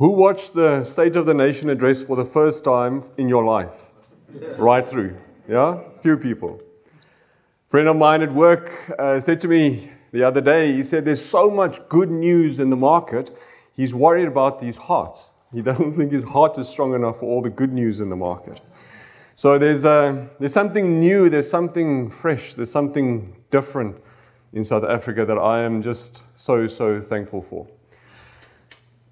Who watched the State of the Nation address for the first time in your life? Right through. Yeah? Few people. A friend of mine at work said to me the other day, he said, there's so much good news in the market, he's worried about his heart. He doesn't think his heart is strong enough for all the good news in the market. So there's something new, there's something fresh, there's something different in South Africa that I am just so thankful for.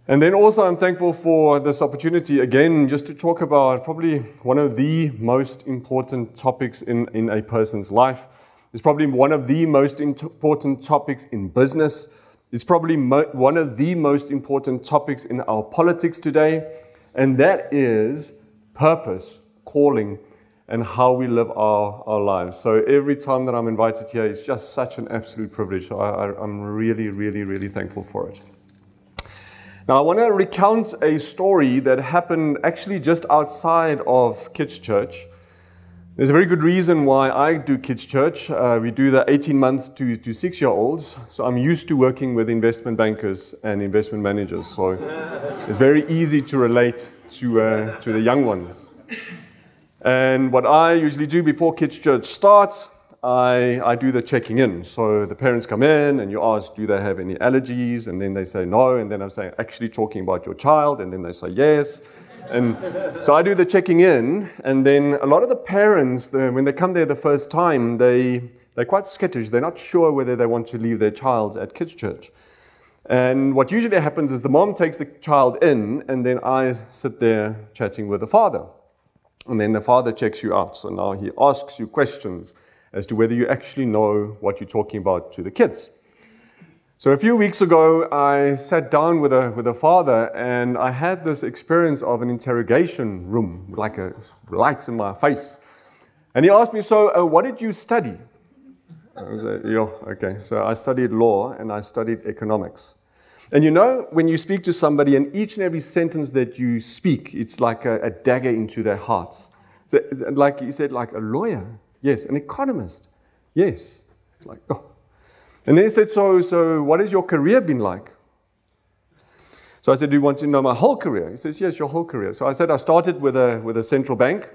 And then also I'm thankful for this opportunity again just to talk about probably one of the most important topics in a person's life. It's probably one of the most important topics in business. It's probably one of the most important topics in our politics today, and that is purpose, calling, and how we live our lives. So every time that I'm invited here, it's just such an absolute privilege. So I'm really thankful for it. Now, I want to recount a story that happened actually just outside of Kids Church. There's a very good reason why I do Kids Church. We do the 18-month to 6-year-olds. So I'm used to working with investment bankers and investment managers. So it's very easy to relate to the young ones. And what I usually do before Kids Church starts, I do the checking in. So the parents come in and you ask, do they have any allergies? And then they say no. And then I'm saying, actually talking about your child. And then they say yes. And so I do the checking in. And then a lot of the parents, when they come there the first time, they're quite skittish. They're not sure whether they want to leave their child at Kids Church. And what usually happens is the mom takes the child in, and then I sit there chatting with the father. And then the father checks you out. So now he asks you questions as to whether you actually know what you're talking about to the kids. So a few weeks ago, I sat down with a father, and I had this experience of an interrogation room, like lights in my face. And he asked me, so what did you study? I was like, yeah, okay. So I studied law, and I studied economics. And you know, when you speak to somebody, and each and every sentence that you speak, it's like a dagger into their hearts. So it's like he said, like a lawyer, yes. An economist, yes. It's like, oh. And then he said, so what has your career been like? So I said, do you want to know my whole career? He says, yes, your whole career. So I said, I started with a central bank.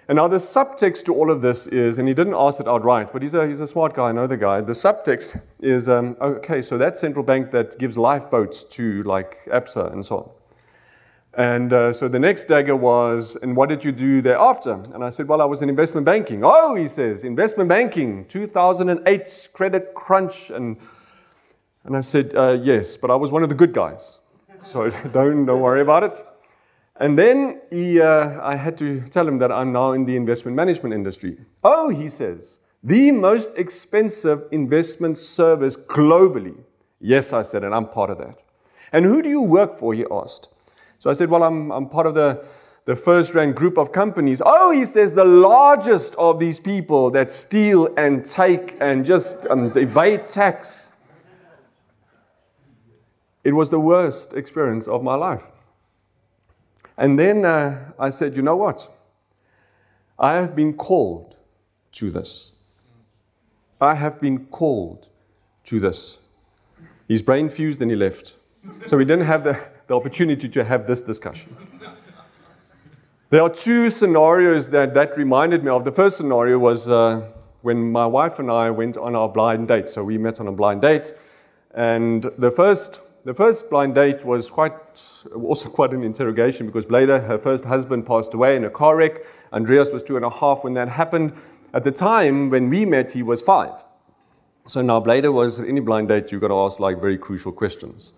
And now the subtext to all of this is, and he didn't ask it outright, but he's a smart guy, I know the guy. The subtext is, okay, so that central bank that gives lifeboats to like ABSA and so on. And so the next dagger was, and what did you do thereafter? And I said, well, I was in investment banking. Oh, he says, investment banking, 2008 credit crunch. And I said, yes, but I was one of the good guys. So don't worry about it. And then I had to tell him that I'm now in the investment management industry. Oh, he says, the most expensive investment service globally. Yes, I said, and I'm part of that. And who do you work for, he asked. So I said, well, I'm part of the first-rank group of companies. Oh, he says, the largest of these people that steal and take and just evade tax. It was the worst experience of my life. And then I said, you know what? I have been called to this. I have been called to this. His brain fused and he left. So we didn't have the opportunity to have this discussion. There are two scenarios that reminded me of. The first scenario was when my wife and I went on our blind date. So we met on a blind date. And the first blind date was also quite an interrogation because Bleda, her first husband, passed away in a car wreck. Andreas was 2.5 when that happened. At the time when we met, he was 5. So now Bleda was, at any blind date, you've got to ask like very crucial questions.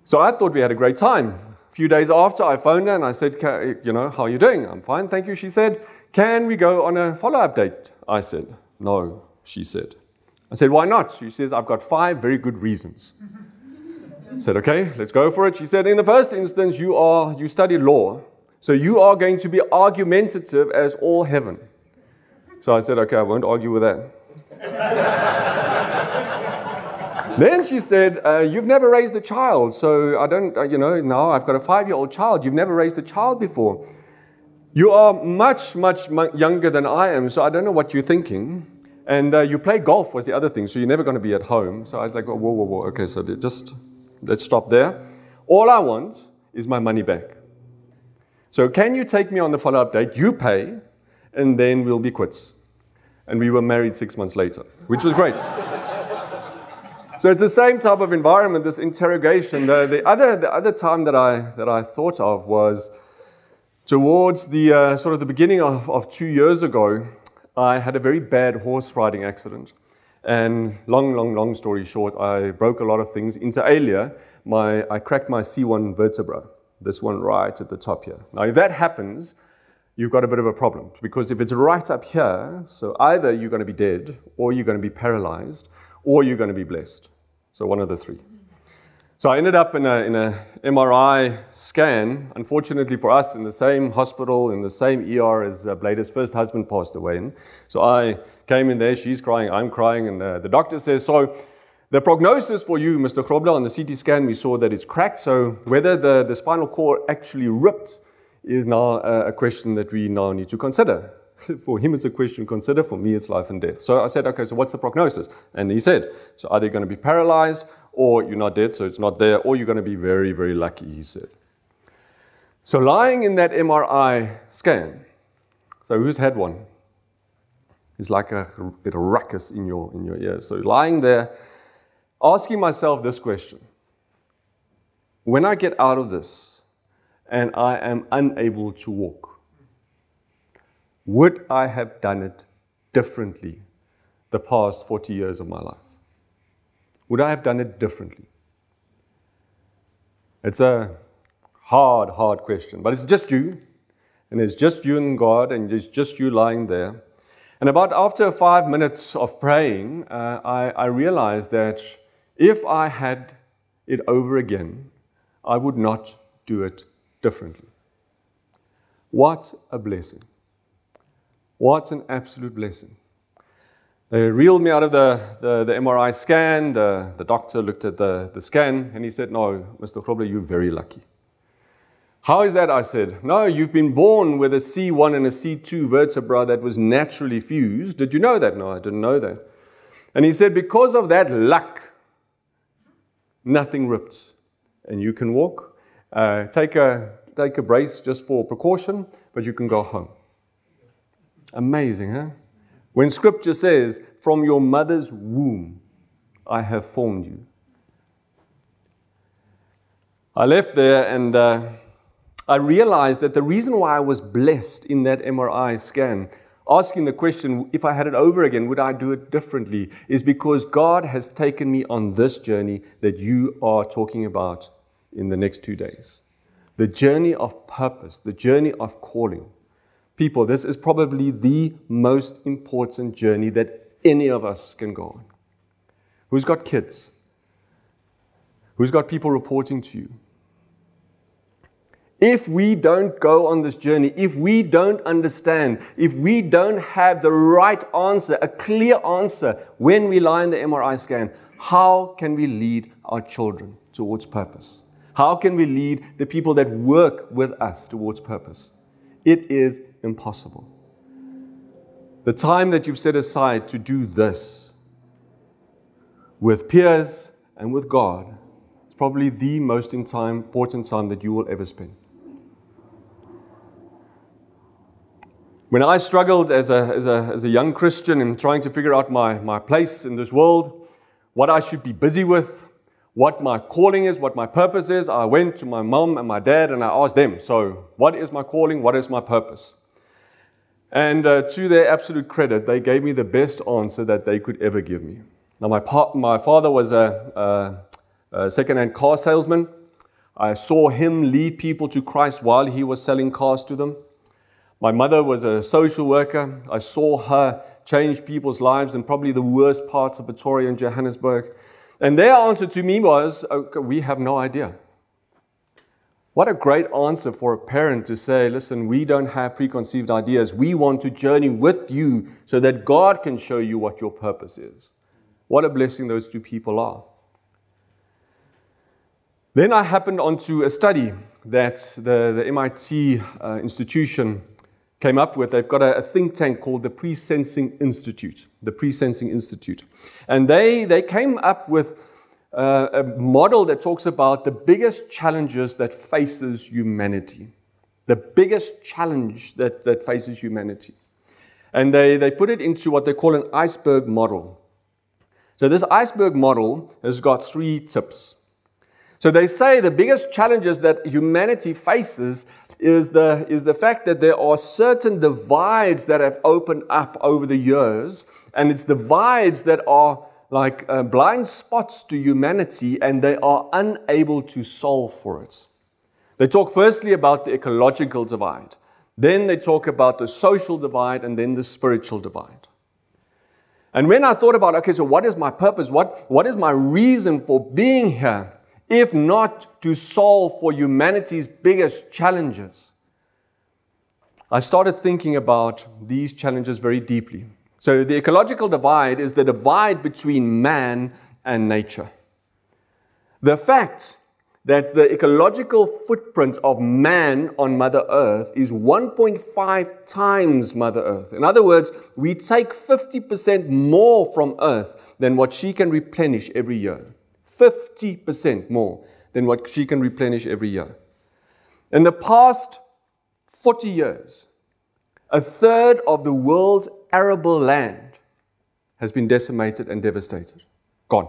So I thought we had a great time. A few days after, I phoned her and I said, how are you doing? I'm fine, thank you. She said, can we go on a follow-up date? I said, no, she said. I said, why not? She says, I've got 5 very good reasons. I said, okay, let's go for it. She said, in the first instance, you study law, so you are going to be argumentative as all heaven. So I said, okay, I won't argue with that. Then she said, you've never raised a child, so I don't, now I've got a 5-year-old child. You've never raised a child before. You are much younger than I am, so I don't know what you're thinking. And you play golf was the other thing, so you're never going to be at home. So I was like, whoa, okay, so let's stop there. All I want is my money back. So can you take me on the follow-up date? You pay, and then we'll be quits. And we were married 6 months later, which was great. So it's the same type of environment, this interrogation. The other time that I thought of was towards the sort of the beginning of 2 years ago. I had a very bad horse riding accident. And long story short, I broke a lot of things. Inter alia, I cracked my C1 vertebra, this one right at the top here. Now, if that happens, you've got a bit of a problem. Because if it's right up here, so either you're going to be dead, or you're going to be paralyzed, or you're going to be blessed. So one of the three. So I ended up in a MRI scan, unfortunately for us, in the same hospital, in the same ER as Blader's first husband passed away in. So I came in there, she's crying, I'm crying, and the doctor says, so the prognosis for you, Mr. Grobler, on the CT scan, we saw that it's cracked, so whether the spinal cord actually ripped is now a question that we now need to consider. For him, it's a question to consider. For me, it's life and death. So I said, okay, so what's the prognosis? And he said, so either you're going to be paralyzed, or you're not dead, so it's not there, or you're going to be very, very lucky, he said. So lying in that MRI scan, so who's had one? It's like a ruckus in your ears. So lying there, asking myself this question. When I get out of this, and I am unable to walk, would I have done it differently the past 40 years of my life? Would I have done it differently? It's a hard question, but it's just you, and it's just you and God, and it's just you lying there. And about after 5 minutes of praying, I realized that if I had it over again, I would not do it differently. What a blessing. What an absolute blessing. They reeled me out of the MRI scan. The doctor looked at the scan and he said, no, Mr. Grobler, you're very lucky. How is that? I said, no, you've been born with a C1 and a C2 vertebra that was naturally fused. Did you know that? No, I didn't know that. And he said, because of that luck, nothing ripped. And you can walk. Take a brace just for precaution, but you can go home. Amazing, huh? When Scripture says, from your mother's womb, I have formed you. I left there and I realized that the reason why I was blessed in that MRI scan, asking the question, if I had it over again, would I do it differently, is because God has taken me on this journey that you are talking about in the next 2 days. The journey of purpose, the journey of calling. People, this is probably the most important journey that any of us can go on. Who's got kids? Who's got people reporting to you? If we don't go on this journey, if we don't understand, if we don't have the right answer, a clear answer when we lie in the MRI scan, how can we lead our children towards purpose? How can we lead the people that work with us towards purpose? It is impossible. The time that you've set aside to do this with peers and with God is probably the most important time that you will ever spend. When I struggled as a young Christian in trying to figure out my place in this world, what I should be busy with, what my calling is, what my purpose is, I went to my mom and my dad and I asked them, so what is my calling, what is my purpose? And to their absolute credit, they gave me the best answer that they could ever give me. Now my father was a second-hand car salesman. I saw him lead people to Christ while he was selling cars to them. My mother was a social worker. I saw her change people's lives in probably the worst parts of Pretoria and Johannesburg. And their answer to me was, okay, we have no idea. What a great answer for a parent to say, listen, we don't have preconceived ideas. We want to journey with you so that God can show you what your purpose is. What a blessing those two people are. Then I happened onto a study that the MIT institution came up with. They've got a think tank called the Pre-Sensing Institute. The Pre-Sensing Institute. And they came up with a model that talks about the biggest challenges that faces humanity. The biggest challenge that faces humanity. And they put it into what they call an iceberg model. So this iceberg model has got 3 tips. So they say the biggest challenges that humanity faces is the fact that there are certain divides that have opened up over the years, and it's divides that are like blind spots to humanity, and they are unable to solve for it. They talk firstly about the ecological divide. Then they talk about the social divide, and then the spiritual divide. And when I thought about, okay, so what is my purpose? What is my reason for being here, if not to solve for humanity's biggest challenges? I started thinking about these challenges very deeply. So the ecological divide is the divide between man and nature. The fact that the ecological footprint of man on Mother Earth is 1.5 times Mother Earth. In other words, we take 50% more from Earth than what she can replenish every year. 50% more than what she can replenish every year. In the past 40 years, a third of the world's arable land has been decimated and devastated. Gone.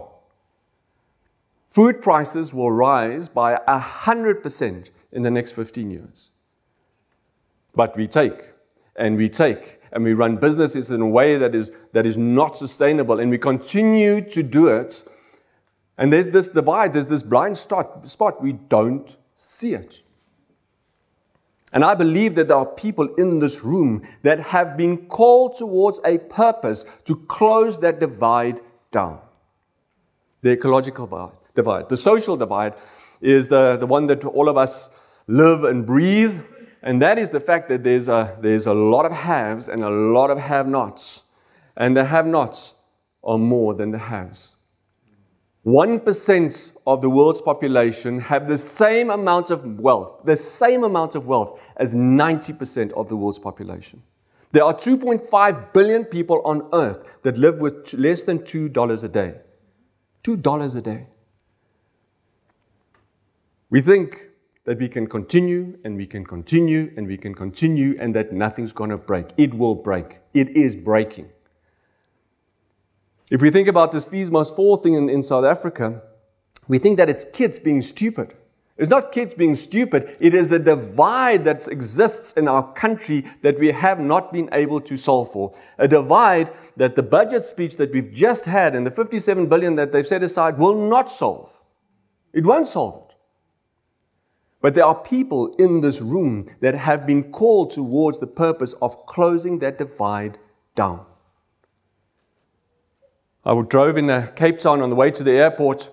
Food prices will rise by 100% in the next 15 years. But we take, and we run businesses in a way that is not sustainable, and we continue to do it. And there's this divide, there's this blind spot. We don't see it. And I believe that there are people in this room that have been called towards a purpose to close that divide down. The ecological divide. The social divide is the one that all of us live and breathe, and that is the fact that there's a lot of haves and a lot of have-nots, and the have-nots are more than the haves. 1% of the world's population have the same amount of wealth as 90% of the world's population. There are 2.5 billion people on earth that live with less than $2 a day. $2 a day. We think that we can continue, and we can continue, and we can continue, and that nothing's going to break. It will break. It is breaking. If we think about this fees must fall thing in South Africa, we think that it's kids being stupid. It's not kids being stupid. It is a divide that exists in our country that we have not been able to solve for. A divide that the budget speech that we've just had and the 57 billion that they've set aside will not solve. It won't solve it. But there are people in this room that have been called towards the purpose of closing that divide down. I drove in Cape Town on the way to the airport,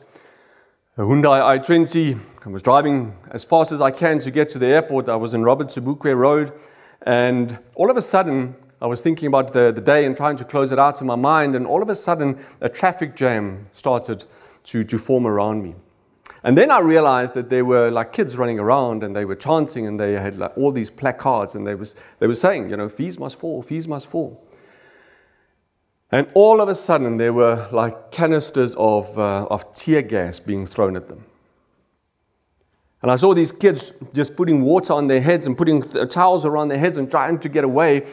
a Hyundai i20. I was driving as fast as I can to get to the airport. I was in Robert Sobukwe Road, and all of a sudden, I was thinking about the day and trying to close it out in my mind, and all of a sudden, a traffic jam started to form around me. And then I realized that there were like kids running around, and they were chanting, and they had like all these placards, and they were saying, fees must fall, fees must fall. And all of a sudden, there were like canisters of tear gas being thrown at them. And I saw these kids just putting water on their heads and putting towels around their heads and trying to get away.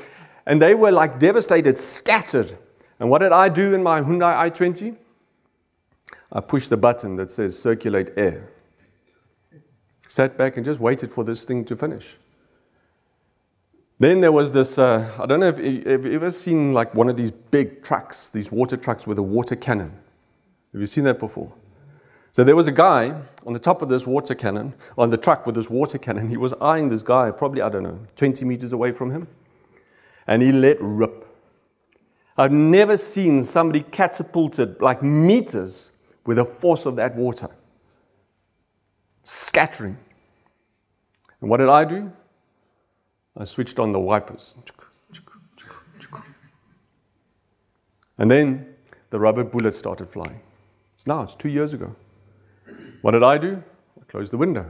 And they were like devastated, scattered. And what did I do in my Hyundai i20? I pushed the button that says circulate air. Sat back and just waited for this thing to finish. Then there was this, I don't know if you've ever seen like one of these big trucks, these water trucks with a water cannon. Have you seen that before? So there was a guy on the top of this water cannon, on the truck with this water cannon. He was eyeing this guy, probably, 20 meters away from him. And he let rip. I've never seen somebody catapulted like meters with the force of that water. Scattering. And what did I do? I switched on the wipers. And then the rubber bullets started flying. It's 2 years ago. What did I do? I closed the window.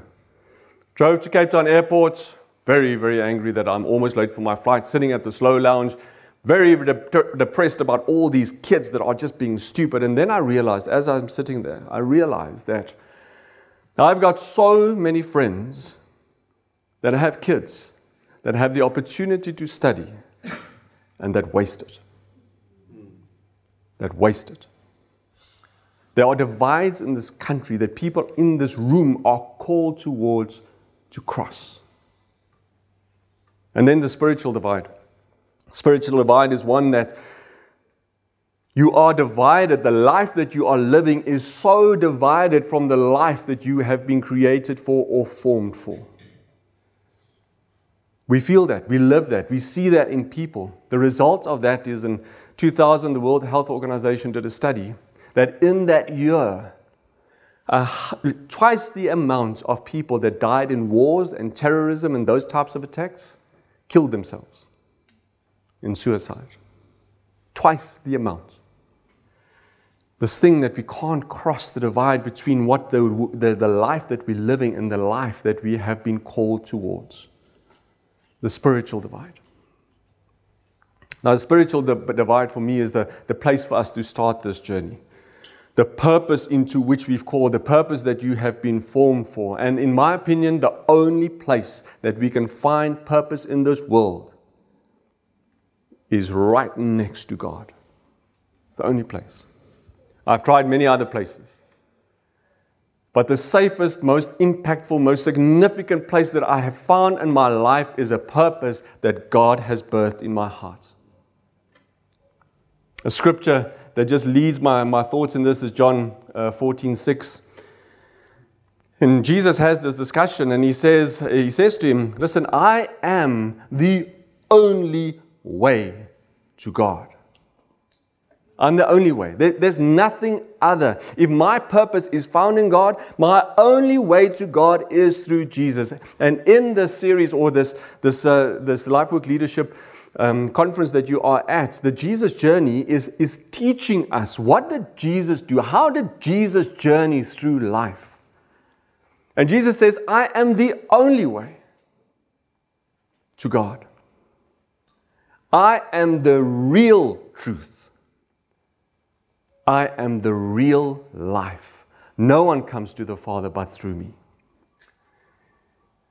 Drove to Cape Town Airport, very, very angry that I'm almost late for my flight, sitting at the slow lounge, very depressed about all these kids that are just being stupid. And then I realized, as I'm sitting there, I realized that I've got so many friends that have kids that have the opportunity to study and that waste it. That waste it. There are divides in this country that people in this room are called towards to cross. And then the spiritual divide. Spiritual divide is one that you are divided. The life that you are living is so divided from the life that you have been created for or formed for. We feel that, we live that, we see that in people. The result of that is in 2000, the World Health Organization did a study that in that year, twice the amount of people that died in wars and terrorism and those types of attacks killed themselves in suicide. Twice the amount. This thing that we can't cross the divide between what the life that we're living and the life that we have been called towards. The spiritual divide. Now, the spiritual divide for me is the place for us to start this journey. The purpose into which we've called, the purpose that you have been formed for. And in my opinion, the only place that we can find purpose in this world is right next to God. It's the only place. I've tried many other places. But the safest, most impactful, most significant place that I have found in my life is a purpose that God has birthed in my heart. A scripture that just leads my thoughts in this is John 14:6. And Jesus has this discussion and he says to him, listen, I am the only way to God. I'm the only way. There's nothing other. If my purpose is found in God, my only way to God is through Jesus. And in this series or this Lifework Leadership conference that you are at, the Jesus journey is teaching us, what did Jesus do? How did Jesus journey through life? And Jesus says, I am the only way to God. I am the real truth. I am the real life. No one comes to the Father but through me.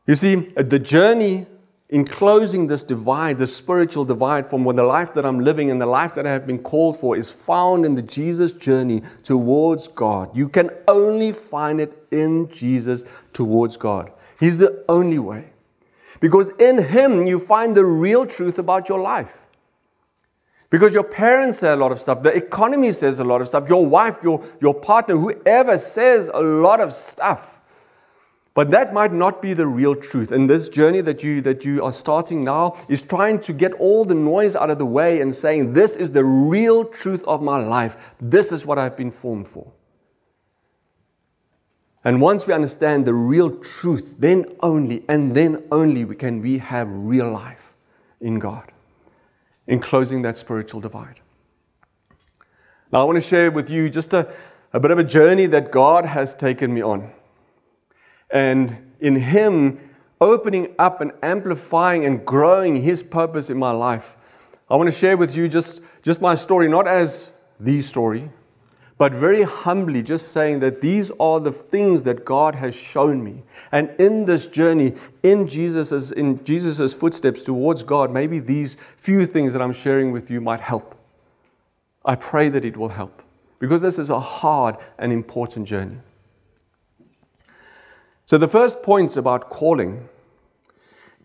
You see, the journey in closing this divide, the spiritual divide from the life that I'm living and the life that I have been called for is found in the Jesus journey towards God. You can only find it in Jesus towards God. He's the only way. Because in Him you find the real truth about your life. Because your parents say a lot of stuff, the economy says a lot of stuff, your wife, your partner, whoever says a lot of stuff. But that might not be the real truth. And this journey that you are starting now is trying to get all the noise out of the way and saying, this is the real truth of my life. This is what I've been formed for. And once we understand the real truth, then only can we have real life in God. In closing that spiritual divide. Now I want to share with you just a bit of a journey that God has taken me on. And in Him opening up and amplifying and growing His purpose in my life, I want to share with you just my story, not as the story, but very humbly just saying that these are the things that God has shown me. And in this journey, in Jesus' footsteps towards God, maybe these few things that I'm sharing with you might help. I pray that it will help, because this is a hard and important journey. So the first point about calling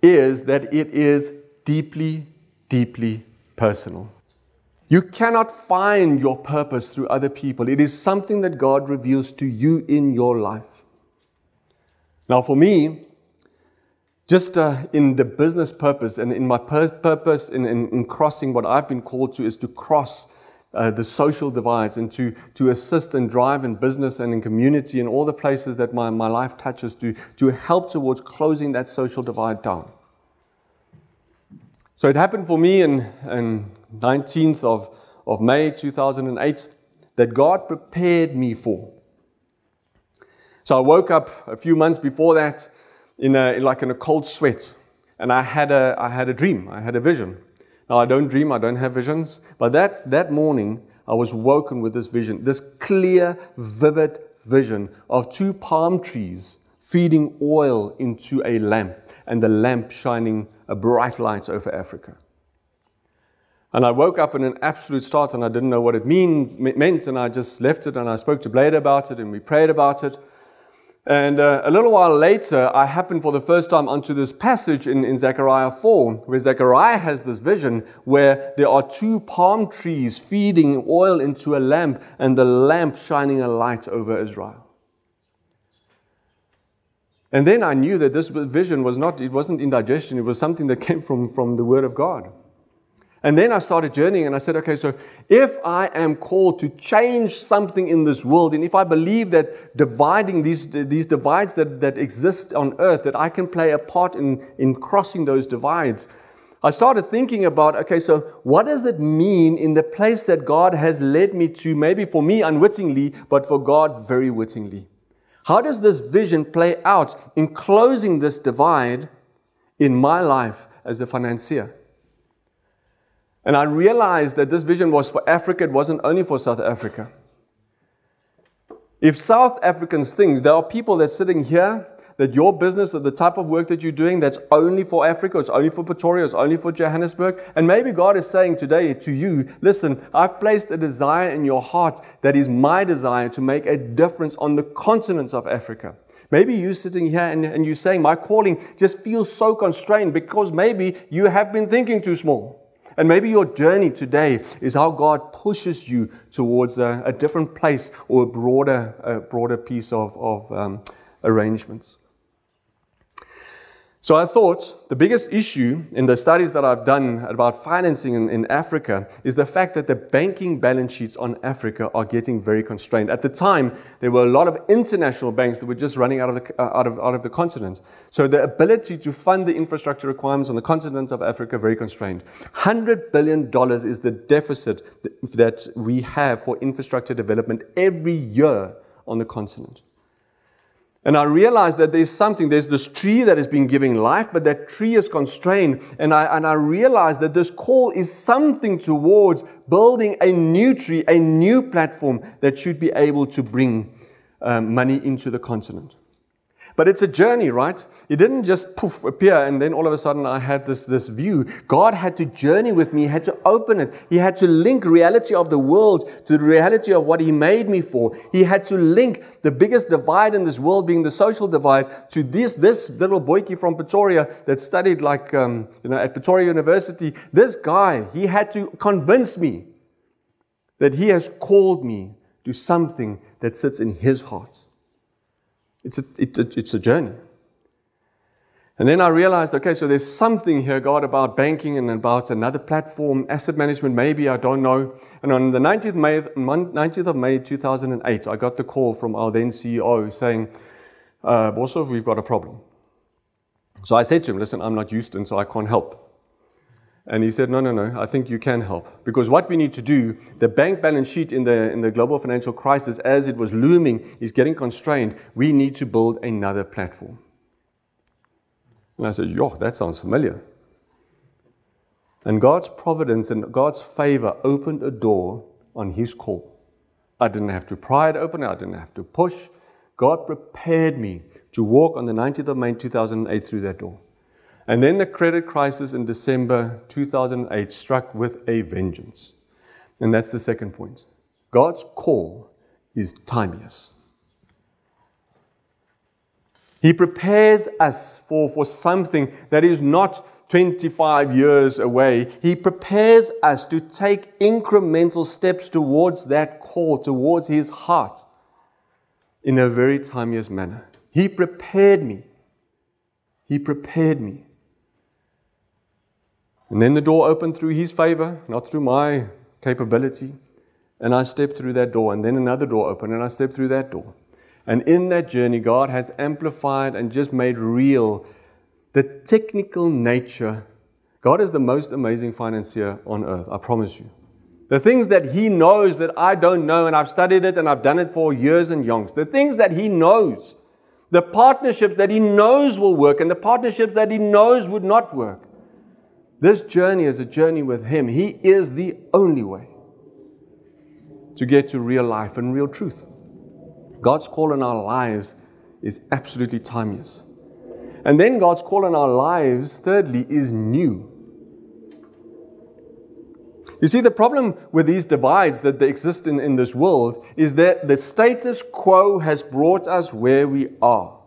is that it is deeply, deeply personal. You cannot find your purpose through other people. It is something that God reveals to you in your life. Now for me, just in the business purpose and in my purpose in crossing what I've been called to is to cross the social divides and to assist and drive in business and in community and all the places that my life touches to help towards closing that social divide down. So it happened for me in 19th of May 2008 that God prepared me for. So I woke up a few months before that in a cold sweat, and I had a dream, I had a vision. Now, I don't dream, I don't have visions, but that morning, I was woken with this vision, this clear, vivid vision of 2 palm trees feeding oil into a lamp, and the lamp shining a bright light over Africa. And I woke up in an absolute start, and I didn't know what it meant, and I just left it, and I spoke to Blade about it, and we prayed about it. And a little while later, I happened for the first time onto this passage in Zechariah 4, where Zechariah has this vision where there are 2 palm trees feeding oil into a lamp, and the lamp shining a light over Israel. And then I knew that this vision wasn't indigestion, it was something that came from the Word of God. And then I started journeying, and I said, okay, so if I am called to change something in this world, and if I believe that dividing these divides that exist on earth, that I can play a part in crossing those divides, I started thinking about, okay, so what does it mean in the place that God has led me to, maybe for me unwittingly, but for God very wittingly? How does this vision play out in closing this divide in my life as a financier? And I realized that this vision was for Africa, it wasn't only for South Africa. If South Africans think, there are people that are sitting here, that your business or the type of work that you're doing, that's only for Africa, it's only for Pretoria, it's only for Johannesburg. And maybe God is saying today to you, listen, I've placed a desire in your heart that is my desire to make a difference on the continents of Africa. Maybe you're sitting here and you're saying, my calling just feels so constrained because maybe you have been thinking too small. And maybe your journey today is how God pushes you towards a different place or a broader piece of arrangements. So I thought the biggest issue in the studies that I've done about financing in Africa is the fact that the banking balance sheets on Africa are getting very constrained. At the time, there were a lot of international banks that were just running out of the continent. So the ability to fund the infrastructure requirements on the continent of Africa very constrained. $100 billion is the deficit that we have for infrastructure development every year on the continent. And I realized that there's this tree that has been giving life, but that tree is constrained. And I realized that this call is something towards building a new tree, a new platform that should be able to bring money into the continent. But it's a journey, right? It didn't just poof, appear, and then all of a sudden I had this view. God had to journey with me, He had to open it. He had to link reality of the world to the reality of what He made me for. He had to link the biggest divide in this world being the social divide to this little boykie from Pretoria that studied at Pretoria University. This guy, he had to convince me that He has called me to something that sits in His heart. It's a journey. And then I realized, okay, so there's something here, God, about banking and about another platform, asset management, maybe, I don't know. And on the 19th of May 2008, I got the call from our then CEO saying, Boshoff, we've got a problem. So I said to him, listen, I'm not Houston, so I can't help. And he said, no, I think you can help. Because what we need to do, the bank balance sheet in the global financial crisis, as it was looming, is getting constrained. We need to build another platform. And I said, that sounds familiar. And God's providence and God's favor opened a door on His call. I didn't have to pry it open, I didn't have to push. God prepared me to walk on the 19th of May 2008 through that door. And then the credit crisis in December 2008 struck with a vengeance. And that's the second point. God's call is timeless. He prepares us for something that is not 25 years away. He prepares us to take incremental steps towards that call, towards His heart, in a very timeless manner. He prepared me. He prepared me. And then the door opened through His favor, not through my capability. And I stepped through that door, and then another door opened, and I stepped through that door. And in that journey, God has amplified and just made real the technical nature. God is the most amazing financier on earth, I promise you. The things that He knows that I don't know, and I've studied it and I've done it for years and yonks. The things that He knows, the partnerships that He knows will work, and the partnerships that He knows would not work. This journey is a journey with Him. He is the only way to get to real life and real truth. God's call in our lives is absolutely timeless. And then God's call in our lives, thirdly, is new. You see, the problem with these divides that they exist in this world is that the status quo has brought us where we are.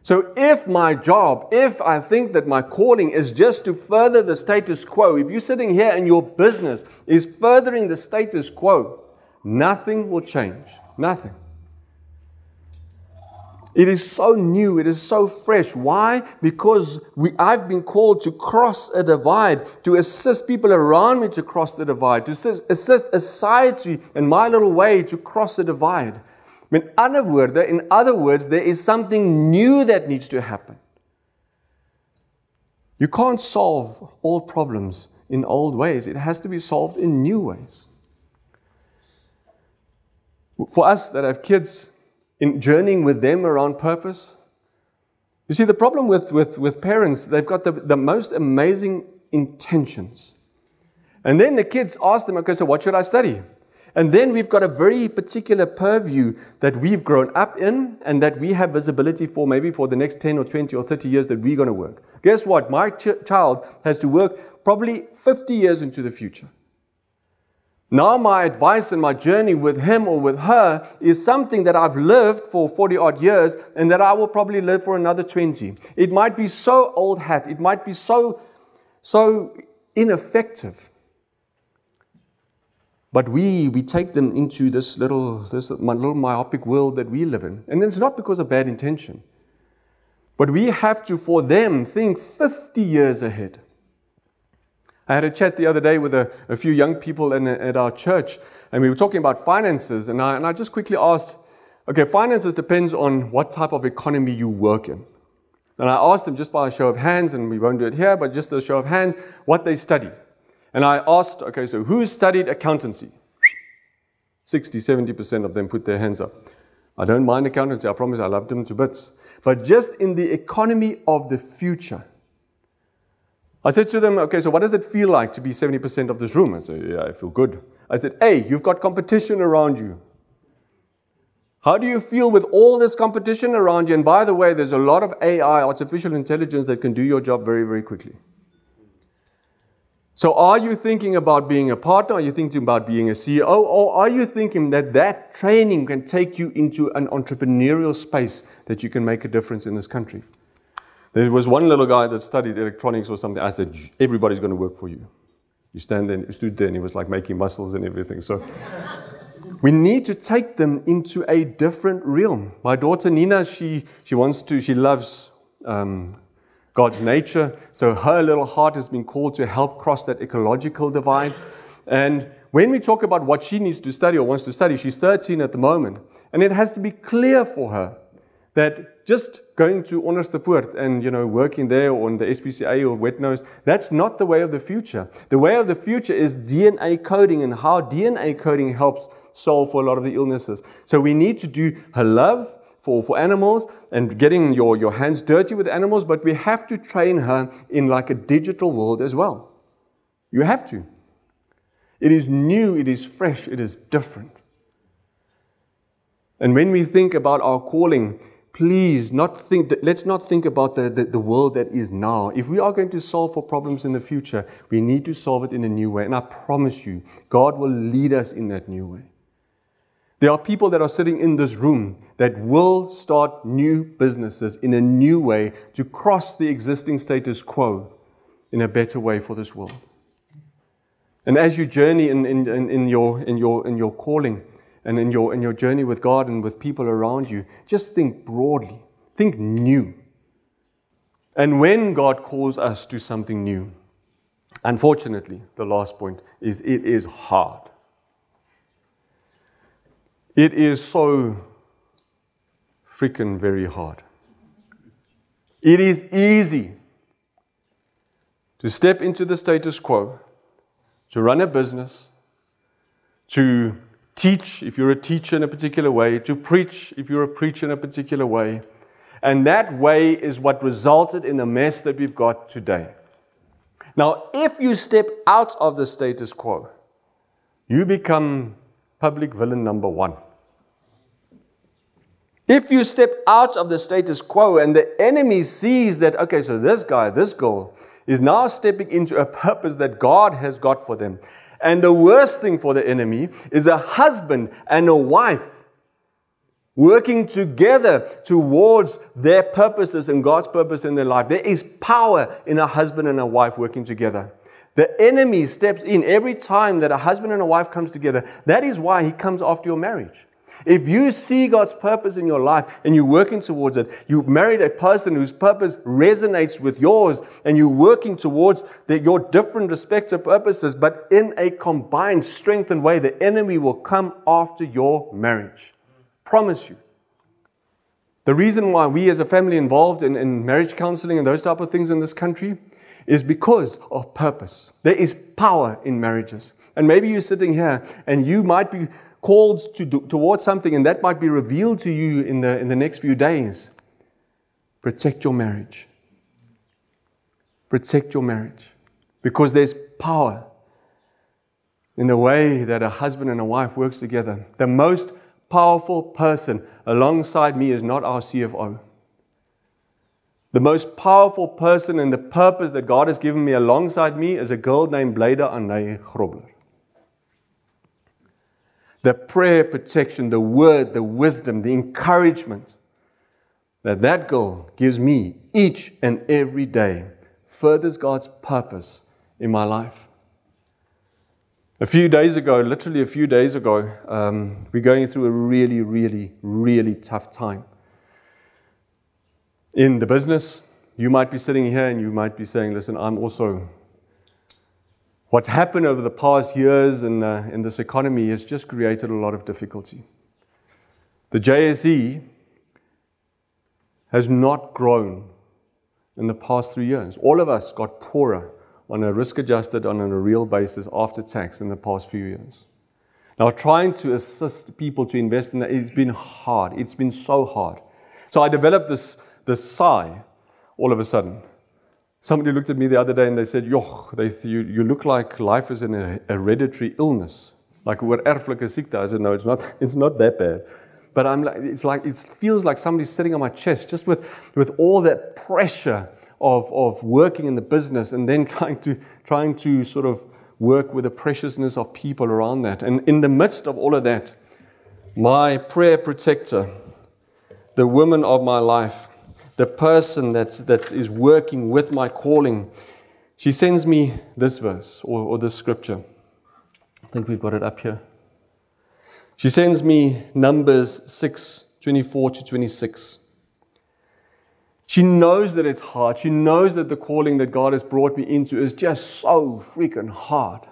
So if my job, if I think that my calling is just to further the status quo, if you're sitting here and your business is furthering the status quo, nothing will change. Nothing. It is so new, it is so fresh. Why? Because I've been called to cross a divide, to assist people around me to cross the divide, to assist society in my little way to cross a divide. In other words, there is something new that needs to happen. You can't solve all problems in old ways. It has to be solved in new ways. For us that have kids, in journeying with them around purpose, you see, the problem with parents, they've got the most amazing intentions. And then the kids ask them, okay, so what should I study? And then we've got a very particular purview that we've grown up in and that we have visibility for maybe for the next 10 or 20 or 30 years that we're going to work. Guess what? My child has to work probably 50 years into the future. Now my advice and my journey with him or with her is something that I've lived for 40 odd years and that I will probably live for another 20. It might be so old hat. It might be so ineffective. But we take them into this little myopic world that we live in. And it's not because of bad intention. But we have to, for them, think 50 years ahead. I had a chat the other day with a few young people at our church, and we were talking about finances, and I just quickly asked, okay, finances depends on what type of economy you work in. And I asked them just by a show of hands, and we won't do it here, but just a show of hands, what they studied. And I asked, okay, so who studied accountancy? 60-70% of them put their hands up. I don't mind accountancy, I promise I love them to bits. But just in the economy of the future, I said to them, okay, so what does it feel like to be 70% of this room? I said, yeah, I feel good. I said, hey, you've got competition around you. How do you feel with all this competition around you? And by the way, there's a lot of AI, artificial intelligence, that can do your job very, very quickly. So are you thinking about being a partner? Are you thinking about being a CEO? Or are you thinking that training can take you into an entrepreneurial space that you can make a difference in this country? There was one little guy that studied electronics or something. I said, everybody's going to work for you. You stood there, and he was like making muscles and everything. So we need to take them into a different realm. My daughter Nina, she loves God's nature. So her little heart has been called to help cross that ecological divide. And when we talk about what she needs to study or wants to study, she's 13 at the moment. And it has to be clear for her that just going to Onderstepoort and, working there or on the SPCA or Wet Nose, that's not the way of the future. The way of the future is DNA coding and how DNA coding helps solve for a lot of the illnesses. So we need to do her love for animals and getting your hands dirty with animals, but we have to train her in like a digital world as well. You have to. It is new, it is fresh, it is different. And when we think about our calling, please let's not think about the world that is now. If we are going to solve for problems in the future, we need to solve it in a new way. And I promise you, God will lead us in that new way. There are people that are sitting in this room that will start new businesses in a new way to cross the existing status quo in a better way for this world. And as you journey in your calling, and in your journey with God and with people around you, just think broadly. Think new. And when God calls us to something new, unfortunately, the last point is it is hard. It is so freaking very hard. It is easy to step into the status quo, to run a business, to teach if you're a teacher in a particular way, to preach if you're a preacher in a particular way. And that way is what resulted in the mess that we've got today. Now, if you step out of the status quo, you become public villain number one. If you step out of the status quo and the enemy sees that, okay, so this guy, this girl, is now stepping into a purpose that God has got for them. And the worst thing for the enemy is a husband and a wife working together towards their purposes and God's purpose in their life. There is power in a husband and a wife working together. The enemy steps in every time that a husband and a wife comes together. That is why he comes after your marriage. If you see God's purpose in your life and you're working towards it, you've married a person whose purpose resonates with yours and you're working towards your different respective purposes, but in a combined, strengthened way, the enemy will come after your marriage. Promise you. The reason why we as a family involved in marriage counseling and those type of things in this country is because of purpose. There is power in marriages. And maybe you're sitting here and you might be called towards something, and that might be revealed to you in the next few days. Protect your marriage. Protect your marriage. Because there's power in the way that a husband and a wife works together. The most powerful person alongside me is not our CFO. The most powerful person in the purpose that God has given me alongside me is a girl named Bleda Anay Grobler. The prayer protection, the word, the wisdom, the encouragement that girl gives me each and every day furthers God's purpose in my life. A few days ago, we're going through a really, really, really tough time. In the business, you might be sitting here and you might be saying, listen, what's happened over the past years in this economy has just created a lot of difficulty. The JSE has not grown in the past 3 years. All of us got poorer on a risk-adjusted, on a real basis after tax in the past few years. Now, trying to assist people to invest in that, it's been hard. It's been so hard. So I developed this sigh all of a sudden. Somebody looked at me the other day and they said, you look like life is an hereditary illness. Like we're erflike siekte. I said, no, it's not that bad. But it feels like somebody's sitting on my chest just with all that pressure of working in the business and then trying to sort of work with the preciousness of people around that. And in the midst of all of that, my prayer protector, the woman of my life, the person that is working with my calling, she sends me this verse or this scripture. I think we've got it up here. She sends me Numbers 6:24-26. She knows that it's hard. She knows that the calling that God has brought me into is just so freaking hard.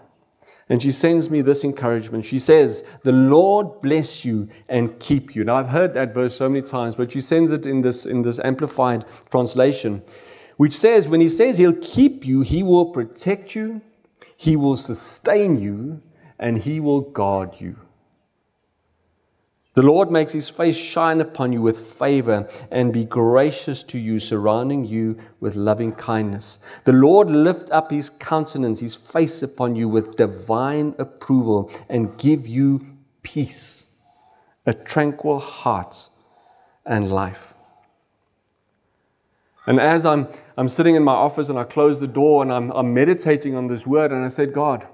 And she sends me this encouragement. She says, the Lord bless you and keep you. Now, I've heard that verse so many times, but she sends it in this amplified translation, which says, when he says he'll keep you, he will protect you, he will sustain you, and he will guard you. The Lord makes his face shine upon you with favor and be gracious to you, surrounding you with loving kindness. The Lord lift up his countenance, his face upon you with divine approval and give you peace, a tranquil heart and life. And as I'm sitting in my office and I close the door and I'm meditating on this word and I said, God,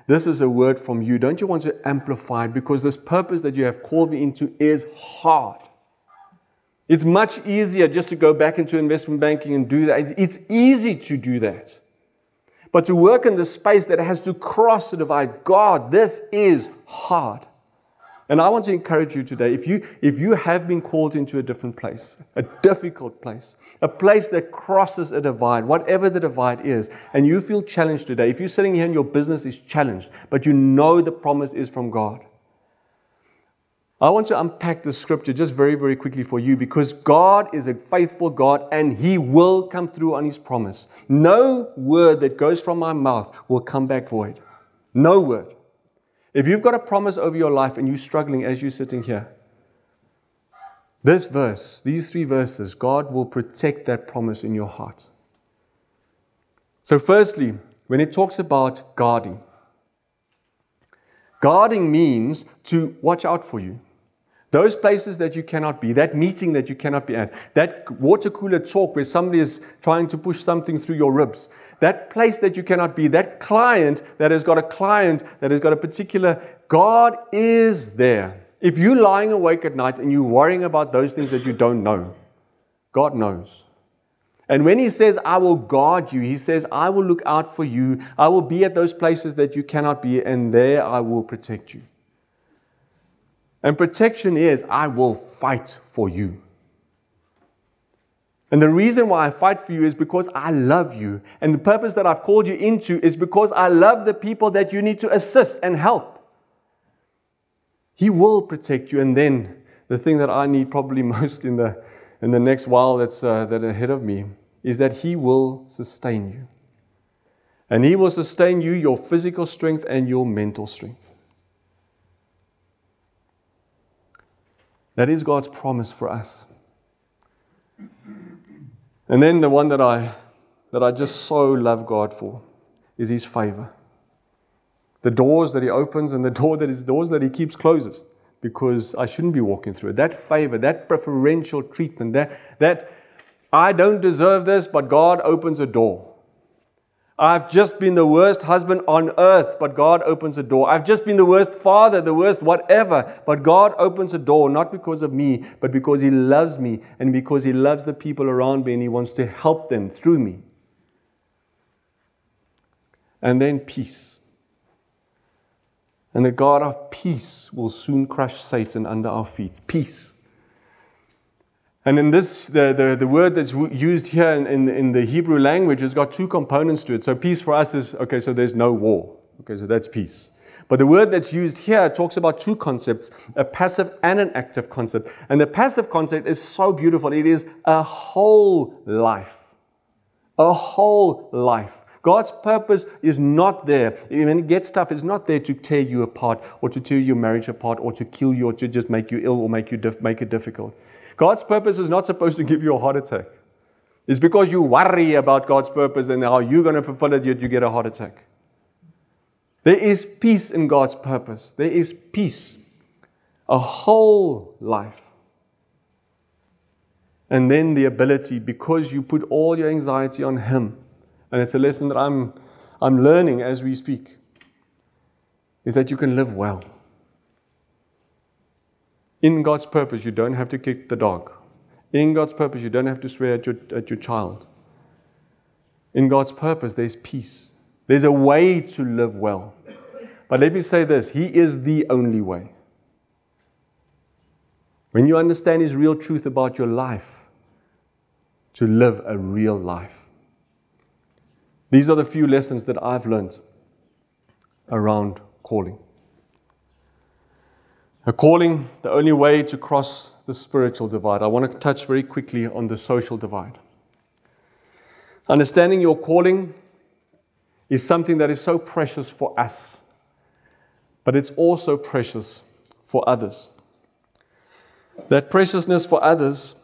this is a word from you. Don't you want to amplify it? Because this purpose that you have called me into is hard. It's much easier just to go back into investment banking and do that. It's easy to do that. But to work in the space that has to cross the divide, God, this is hard. And I want to encourage you today, if you have been called into a different place, a difficult place, a place that crosses a divide, whatever the divide is, and you feel challenged today, if you're sitting here and your business is challenged, but you know the promise is from God, I want to unpack the scripture just very, very quickly for you, because God is a faithful God and He will come through on His promise. No word that goes from my mouth will come back void. No word. If you've got a promise over your life and you're struggling as you're sitting here, this verse, these 3 verses, God will protect that promise in your heart. So firstly, when it talks about guarding. Guarding means to watch out for you. Those places that you cannot be, that meeting that you cannot be at, that water cooler talk where somebody is trying to push something through your ribs, that place that you cannot be, that client that has got a particular, God is there. If you're lying awake at night and you're worrying about those things that you don't know, God knows. And when He says, I will guard you, He says, I will look out for you. I will be at those places that you cannot be, and there I will protect you. And protection is, I will fight for you. And the reason why I fight for you is because I love you. And the purpose that I've called you into is because I love the people that you need to assist and help. He will protect you. And then the thing that I need probably most in the next while that's ahead of me is that He will sustain you. And He will sustain you, your physical strength and your mental strength. That is God's promise for us. And then the one that I just so love God for is His favor. The doors that He opens and the doors that He keeps closes, because I shouldn't be walking through it. That favor, that preferential treatment, that I don't deserve this, but God opens a door. I've just been the worst husband on earth, but God opens a door. I've just been the worst father, the worst whatever, but God opens a door, not because of me, but because He loves me and because He loves the people around me and He wants to help them through me. And then peace. And the God of peace will soon crush Satan under our feet. Peace. And in this, the word that's used here in the Hebrew language has got two components to it. So peace for us is, okay, so there's no war. Okay, so that's peace. But the word that's used here talks about two concepts, a passive and an active concept. And the passive concept is so beautiful. It is a whole life. A whole life. God's purpose is not there. When it gets tough, it's not there to tear you apart or to tear your marriage apart or to kill you or to just make you ill or make it difficult. God's purpose is not supposed to give you a heart attack. It's because you worry about God's purpose and how you're going to fulfill it, yet you get a heart attack. There is peace in God's purpose. There is peace. A whole life. And then the ability, because you put all your anxiety on Him, and it's a lesson that I'm learning as we speak, is that you can live well. In God's purpose, you don't have to kick the dog. In God's purpose, you don't have to swear at your child. In God's purpose, there's peace. There's a way to live well. But let me say this, He is the only way. When you understand His real truth about your life, to live a real life. These are the few lessons that I've learned around calling. A calling, the only way to cross the spiritual divide. I want to touch very quickly on the social divide. Understanding your calling is something that is so precious for us, but it's also precious for others. That preciousness for others,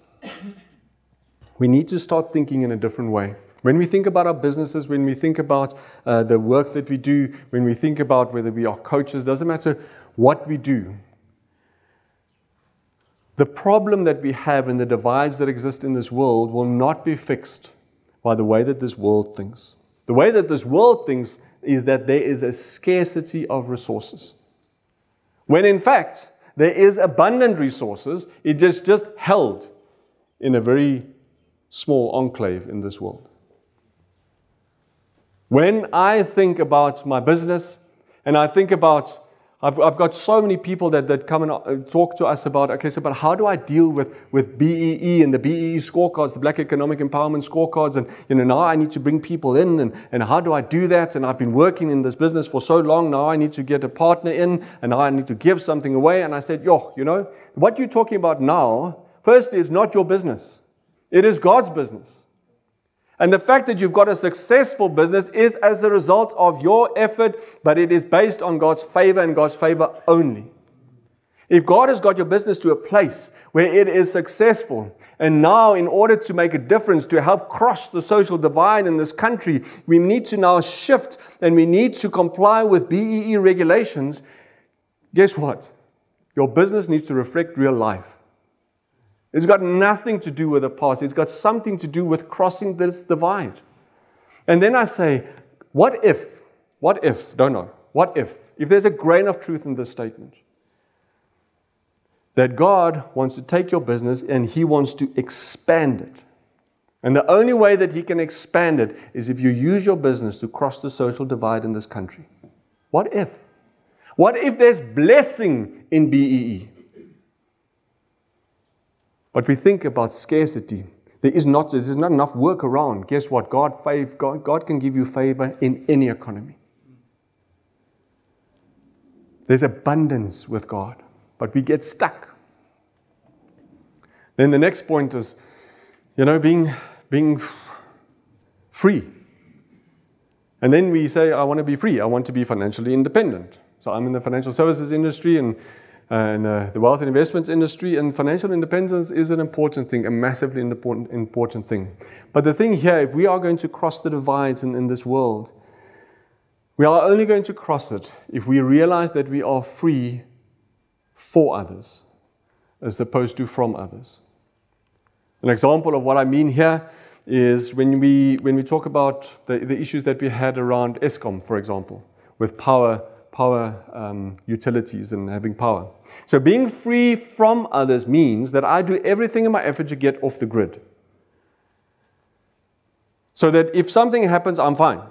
we need to start thinking in a different way. When we think about our businesses, when we think about the work that we do, when we think about whether we are coaches, doesn't matter what we do. The problem that we have and the divides that exist in this world will not be fixed by the way that this world thinks. The way that this world thinks is that there is a scarcity of resources. When in fact, there is abundant resources, it is just held in a very small enclave in this world. When I think about my business, and I think about I've got so many people that come and talk to us about, okay, so but how do I deal with BEE and the BEE scorecards, the Black Economic Empowerment scorecards, and now I need to bring people in, and how do I do that? And I've been working in this business for so long, now I need to get a partner in, and now I need to give something away. And I said, what you're talking about now, firstly, is not your business. It is God's business. And the fact that you've got a successful business is as a result of your effort, but it is based on God's favor and God's favor only. If God has got your business to a place where it is successful, and now in order to make a difference, to help cross the social divide in this country, we need to now shift and we need to comply with BEE regulations, guess what? Your business needs to reflect real life. It's got nothing to do with the past. It's got something to do with crossing this divide. And then I say, what if, don't know, what if there's a grain of truth in this statement, that God wants to take your business and He wants to expand it. And the only way that He can expand it is if you use your business to cross the social divide in this country. What if? What if there's blessing in BEE? But we think about scarcity. There's not enough work around. Guess what? God can give you favor in any economy. There's abundance with God. But we get stuck. Then the next point is, being free. And then we say, I want to be free. I want to be financially independent. So I'm in the financial services industry and the wealth and investments industry, and financial independence is an important thing, a massively important thing. But the thing here, if we are going to cross the divides in this world, we are only going to cross it if we realize that we are free for others, as opposed to from others. An example of what I mean here is when we talk about the issues that we had around Eskom, for example, with power utilities and having power. So being free from others means that I do everything in my effort to get off the grid. So that if something happens, I'm fine.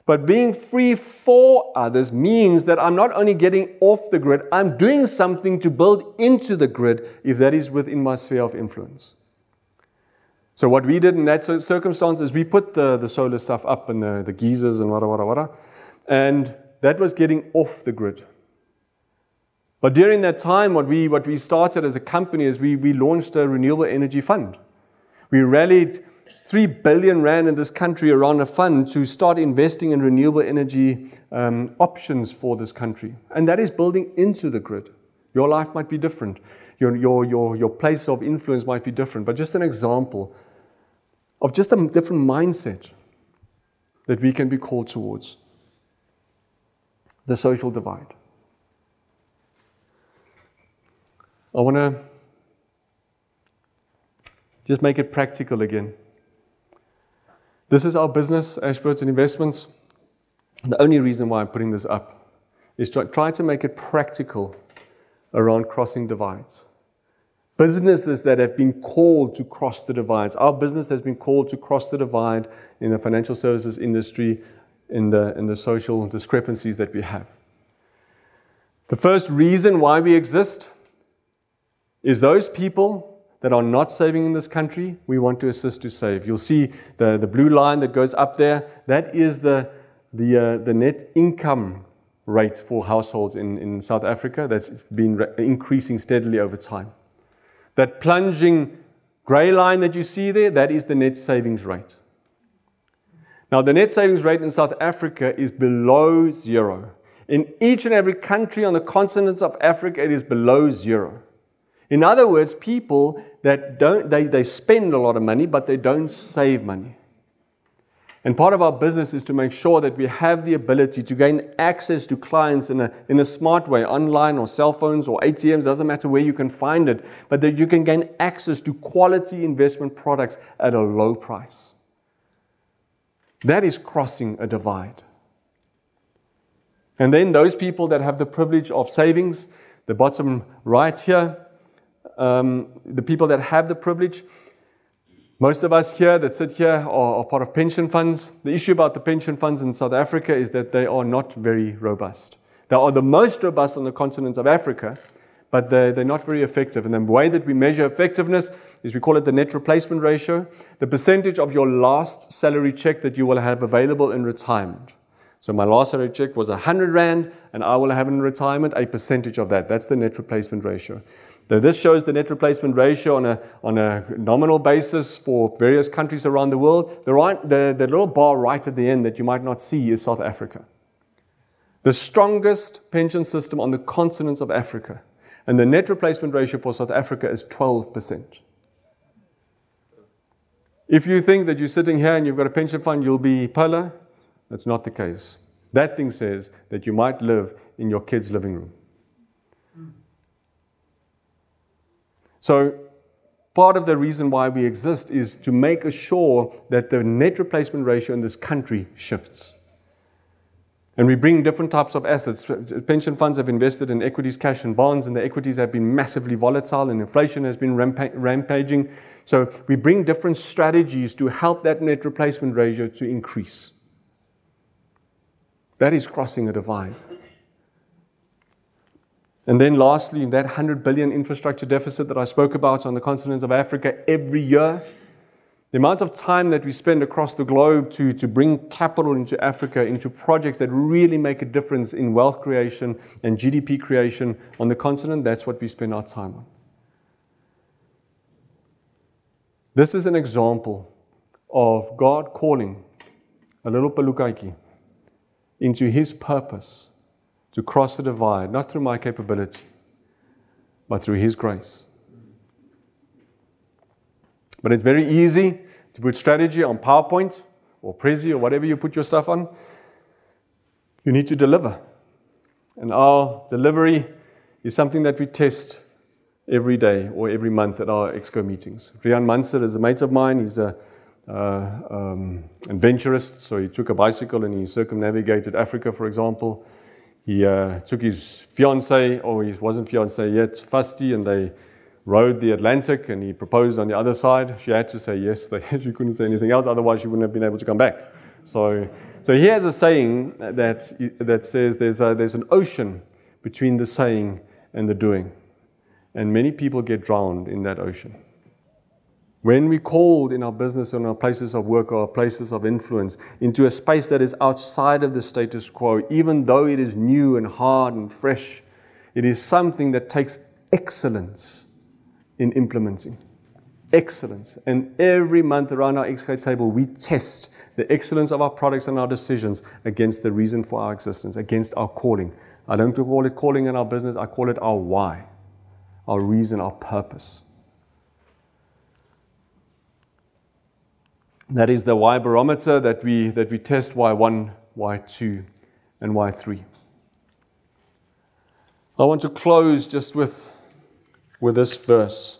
But being free for others means that I'm not only getting off the grid, I'm doing something to build into the grid if that is within my sphere of influence. So what we did in that circumstance is we put the solar stuff up and the geysers and wada. And that was getting off the grid. But during that time, what we started as a company is we launched a renewable energy fund. We rallied 3 billion rand in this country around a fund to start investing in renewable energy options for this country. And that is building into the grid. Your life might be different. Your place of influence might be different. But just an example of just a different mindset that we can be called towards. The social divide. I want to just make it practical again. This is our business, Ashburton Investments. The only reason why I'm putting this up is to try to make it practical around crossing divides. Businesses that have been called to cross the divides. Our business has been called to cross the divide in the financial services industry, in the social discrepancies that we have. The first reason why we exist is those people that are not saving in this country, we want to assist to save. You'll see the blue line that goes up there. That is the net income rate for households in South Africa that's been increasing steadily over time. That plunging grey line that you see there, that is the net savings rate. Now, the net savings rate in South Africa is below zero. In each and every country on the continent of Africa, it is below zero. In other words, people that they spend a lot of money, but they don't save money. And part of our business is to make sure that we have the ability to gain access to clients in a smart way, online or cell phones or ATMs, doesn't matter where you can find it, but that you can gain access to quality investment products at a low price. That is crossing a divide. And then those people that have the privilege of savings, the bottom right here, the people that have the privilege, most of us here that sit here are part of pension funds. The issue about the pension funds in South Africa is that they are not very robust. They are the most robust on the continent of Africa, but they're not very effective. And the way that we measure effectiveness is we call it the net replacement ratio, the percentage of your last salary check that you will have available in retirement. So my last salary check was 100 Rand, and I will have in retirement a percentage of that. That's the net replacement ratio. Now, this shows the net replacement ratio on a nominal basis for various countries around the world. The little bar right at the end that you might not see is South Africa. The strongest pension system on the continent of Africa. And the net replacement ratio for South Africa is 12%. If you think that you're sitting here and you've got a pension fund, you'll be polar, that's not the case. That thing says that you might live in your kid's living room. So, part of the reason why we exist is to make sure that the net replacement ratio in this country shifts. And we bring different types of assets. Pension funds have invested in equities, cash, and bonds, and the equities have been massively volatile, and inflation has been rampaging. So we bring different strategies to help that net replacement ratio to increase. That is crossing a divide. And then lastly, that 100 billion infrastructure deficit that I spoke about on the continent of Africa every year, the amount of time that we spend across the globe to bring capital into Africa, into projects that really make a difference in wealth creation and GDP creation on the continent, that's what we spend our time on. This is an example of God calling a little Palukaiki into His purpose to cross a divide, not through my capability, but through His grace. But it's very easy to put strategy on PowerPoint or Prezi or whatever you put your stuff on. You need to deliver. And our delivery is something that we test every day or every month at our EXCO meetings. Rian Munster is a mate of mine. He's an adventurist, so he took a bicycle and he circumnavigated Africa, for example. He took his fiancée, or he wasn't fiancée yet, Fasti, and they rode the Atlantic, and he proposed on the other side. She had to say yes. She couldn't say anything else, otherwise she wouldn't have been able to come back. So he has a saying that says there's an ocean between the saying and the doing. And many people get drowned in that ocean. When we called in our business, in our places of work or our places of influence, into a space that is outside of the status quo, even though it is new and hard and fresh, it is something that takes excellence in implementing. Excellence. And every month around our XK table, we test the excellence of our products and our decisions against the reason for our existence, against our calling. I don't call it calling in our business, I call it our why, our reason, our purpose. That is the why barometer that we test Y1, Y2, and Y3. I want to close just with this verse.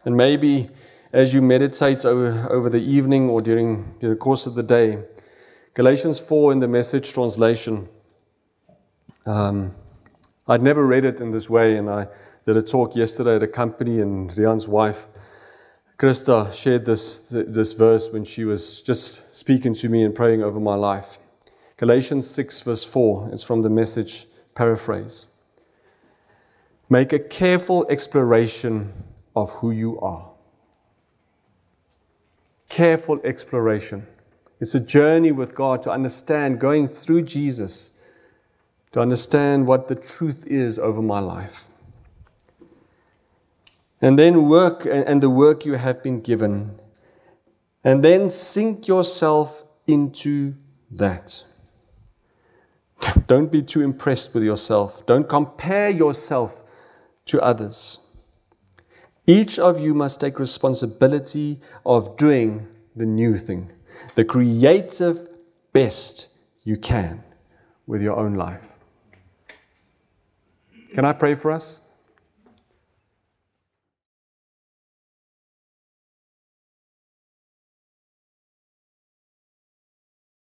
And maybe as you meditate over the evening or during the course of the day, Galatians 4 in the Message translation. I'd never read it in this way, and I did a talk yesterday at a company, and Rian's wife, Krista, shared this verse when she was just speaking to me and praying over my life. Galatians 6 verse 4, it's from the Message paraphrase. Make a careful exploration of who you are. Careful exploration. It's a journey with God to understand, going through Jesus, to understand what the truth is over my life. And then work, and the work you have been given. And then sink yourself into that. Don't be too impressed with yourself. Don't compare yourself to others. Each of you must take responsibility of doing the new thing, the creative best you can with your own life. Can I pray for us?